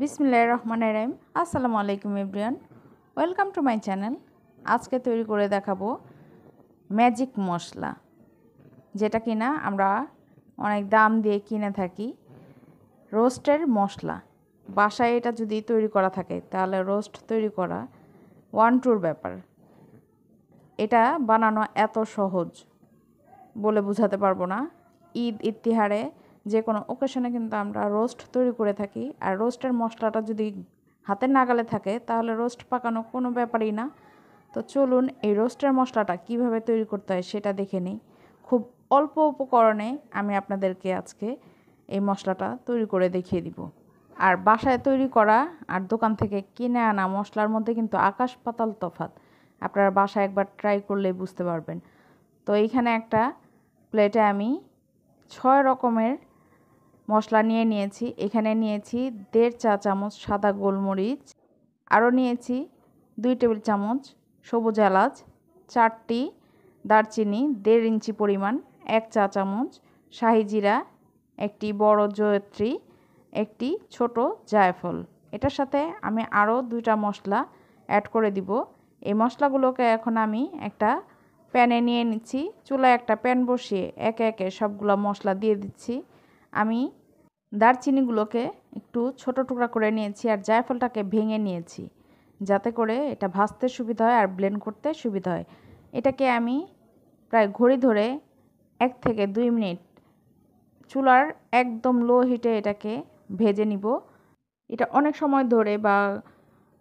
বিসমিল্লাহির রহমানির রহিম। আসসালামু আলাইকুম everyone, welcome to my channel. আজকে তৈরি করে দেখাবো ম্যাজিক মশলা, যেটা কিনা আমরা অনেক দাম দিয়ে কিনে থাকি। রোস্টের মশলা বাসায় এটা যদি তৈরি করা থাকে তাহলে রোস্ট তৈরি করা ওয়ান টুর ব্যাপার। এটা বানানো এত সহজ বলে বোঝাতে পারবো না। ঈদ ইতিহারে যে কোনো ওকেশনে কিন্তু আমরা রোস্ট তৈরি করে থাকি। আর রোস্টের মশলাটা যদি হাতের নাগালে থাকে তাহলে রোস্ট পাকানো কোনো ব্যাপারই না। তো চলুন এই রোস্টের মশলাটা কিভাবে তৈরি করতে হয় সেটা দেখে নিই। খুব অল্প উপকরণে আমি আপনাদেরকে আজকে এই মশলাটা তৈরি করে দেখিয়ে দিব। আর বাসায় তৈরি করা আর দোকান থেকে কিনে আনা মশলার মধ্যে কিন্তু আকাশ পাতাল তফাৎ। আপনারা বাসায় একবার ট্রাই করলেই বুঝতে পারবেন। তো এইখানে একটা প্লেটে আমি 6 রকমের মশলা নিয়ে নিয়েছি। এখানে নিয়েছি 1.5 চা চামচ সাদা গোলমরিচ, আরও নিয়েছি 2 টেবিল চামচ সবুজ এলাচ, 4টি দারচিনি 1.5 ইঞ্চি পরিমাণ, 1 চা চামচ শাহি জিরা, একটি বড় জয়ত্রী, একটি ছোট জায়ফল। এটার সাথে আমি আরও 2টা মশলা অ্যাড করে দিব। এই মশলাগুলোকে এখন আমি একটা প্যানে নিয়ে নিচ্ছি। চুলায় একটা প্যান বসিয়ে একে একে সবগুলো মশলা দিয়ে দিচ্ছি। আমি দারচিনিগুলোকে একটু ছোট টুকরা করে নিয়েছি আর জায়ফলটাকে ভেঙে নিয়েছি, যাতে করে এটা ভাজতে সুবিধা হয় আর ব্লেন্ড করতে সুবিধা হয়। এটাকে আমি প্রায় ঘড়ি ধরে 1 থেকে 2 মিনিট চুলার একদম লো হিটে এটাকে ভেজে নিব। এটা অনেক সময় ধরে বা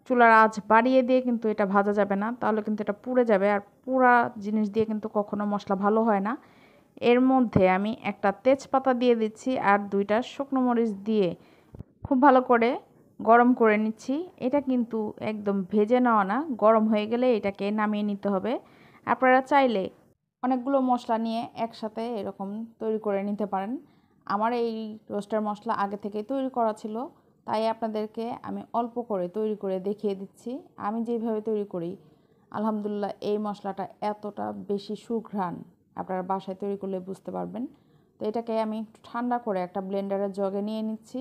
চুলার আঁচ বাড়িয়ে দিয়ে কিন্তু এটা ভাজা যাবে না, তাহলে কিন্তু এটা পুড়ে যাবে। আর পুরা জিনিস দিয়ে কিন্তু কখনো মশলা ভালো হয় না। এর মধ্যে আমি একটা তেজপাতা দিয়ে দিচ্ছি আর 2টা শুকনো মরিচ দিয়ে খুব ভালো করে গরম করে নিচ্ছি। এটা কিন্তু একদম ভেজে নেওয়া না, গরম হয়ে গেলে এটাকে নামিয়ে নিতে হবে। আপনারা চাইলে অনেকগুলো মশলা নিয়ে একসাথে এরকম তৈরি করে নিতে পারেন। আমার এই রোস্টার মশলা আগে থেকেই তৈরি করা ছিল, তাই আপনাদেরকে আমি অল্প করে তৈরি করে দেখিয়ে দিচ্ছি। আমি যেভাবে তৈরি করি, আলহামদুলিল্লাহ এই মশলাটা এতটা বেশি সুঘ্রাণ, আপনারা বাসায় তৈরি করলে বুঝতে পারবেন। তো এটাকে আমি একটু ঠান্ডা করে একটা ব্লেন্ডারের জগে নিয়ে নিচ্ছি।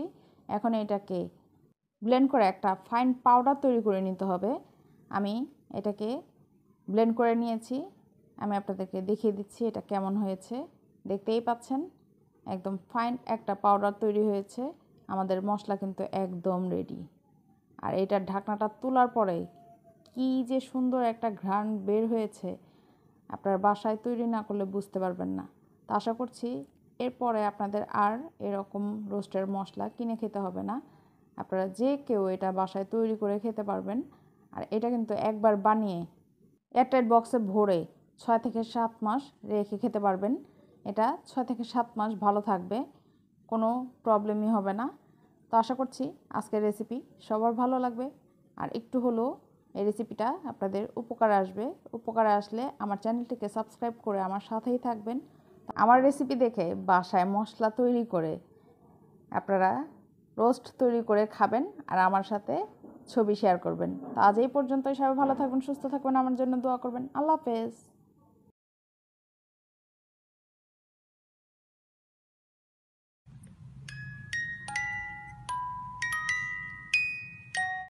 এখন এটাকে ব্লেন্ড করে একটা ফাইন পাউডার তৈরি করে নিতে হবে। আমি এটাকে ব্লেন্ড করে নিয়েছি। আমি আপনাদেরকে দেখিয়ে দিচ্ছি এটা কেমন হয়েছে। দেখতেই পাচ্ছেন একদম ফাইন একটা পাউডার তৈরি হয়েছে। আমাদের মশলা কিন্তু একদম রেডি। আর এটার ঢাকনাটা তোলার পরে কি যে সুন্দর একটা ঘ্রাণ বের হয়েছে, আপনার বাসায় তৈরি না করলে বুঝতে পারবেন না। তো আশা করছি এরপরে আপনাদের আর এরকম রোস্টের মশলা কিনে খেতে হবে না। আপনারা যে কেউ এটা বাসায় তৈরি করে খেতে পারবেন। আর এটা কিন্তু একবার বানিয়ে এয়ারটাইট বক্সে ভরে 6 থেকে 7 মাস রেখে খেতে পারবেন। এটা 6 থেকে 7 মাস ভালো থাকবে, কোনো প্রবলেমই হবে না। তো আশা করছি আজকের রেসিপি সবার ভালো লাগবে। আর একটু হলেও এই রেসিপিটা আপনাদের উপকারে আসবে। উপকারে আসলে আমার চ্যানেলটিকে সাবস্ক্রাইব করে আমার সাথেই থাকবেন। আমার রেসিপি দেখে বাসায় মশলা তৈরি করে আপনারা রোস্ট তৈরি করে খাবেন আর আমার সাথে ছবি শেয়ার করবেন। তো আজ এই পর্যন্তই। সবাই ভালো থাকবেন, সুস্থ থাকবেন, আমার জন্য দোয়া করবেন। আল্লাহ হাফেজ।